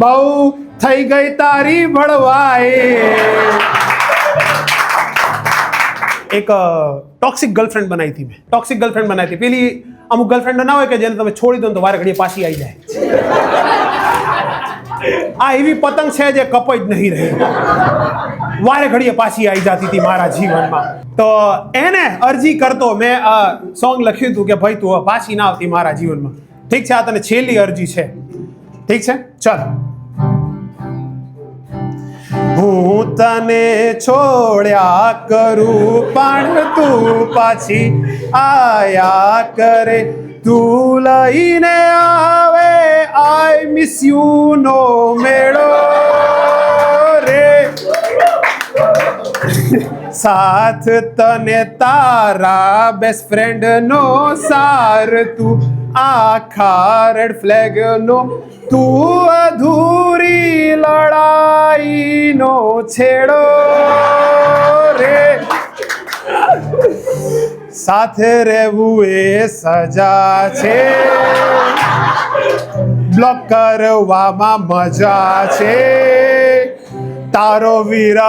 બહુ થઈ ગઈ તારી ભળવાઈ. એક ટોક્સિક ગર્લફ્રેન્ડ બનાવી હતી મેં. ટોક્સિક ગર્લફ્રેન્ડ બનાવી હતી. પેલી અમુક ગર્લફ્રેન્ડ ના હોય કે જેને તમે છોડી દો તો વારે ઘડીએ પાછી આવી જાય. આ એવી પતંગ છે જે કપાઈ જ નહીં રહી, વારે ઘડીએ પાછી આવી જતી હતી મારા જીવનમાં. તો એને અરજી કરતો મેં સોંગ લખ્યું હતું કે ભાઈ તું પાછી ના આવતી મારા જીવનમાં. ઠીક છે, આ તને છેલ્લી અરજી છે. ઠીક છે, ચાલ. હું તને છોડ્યા કરું પણ તું પાછી આયા કરે. તું લઈને આવે આઈ મિસ યુ નો મેળો રે. સાથ તને તારા બેસ્ટ ફ્રેન્ડ નો સાર, તું આખા રેડ ફ્લેગ નો, તું અધૂરી લડાઈ નો છેડો રે. સાથે રહેવું એ સજા છે, બ્લોક કરવામાં મજા છે. તારો વિરહ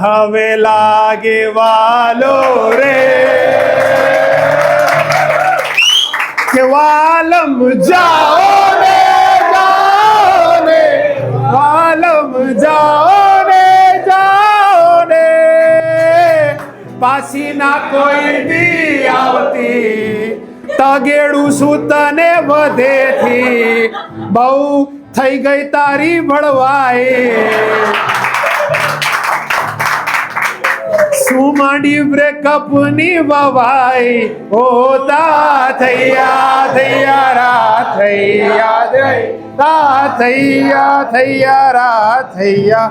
હવે લાગે વાલો રે, કે વાલમ જાઓ ને, જાઓ ને, વાલમ જાઓ ને, જાઓ ને. પાછી ના કોઈ દી આવતી, તગેડું શું તને વધેથી. બહુ થઈ ગઈ તારી ભળવાઈ. શું માંડી બ્રેકઅપ ની વવાઈ. ઓ તા થૈયા થૈયા રા થૈયા રા થૈયા થૈયા રા થૈયા.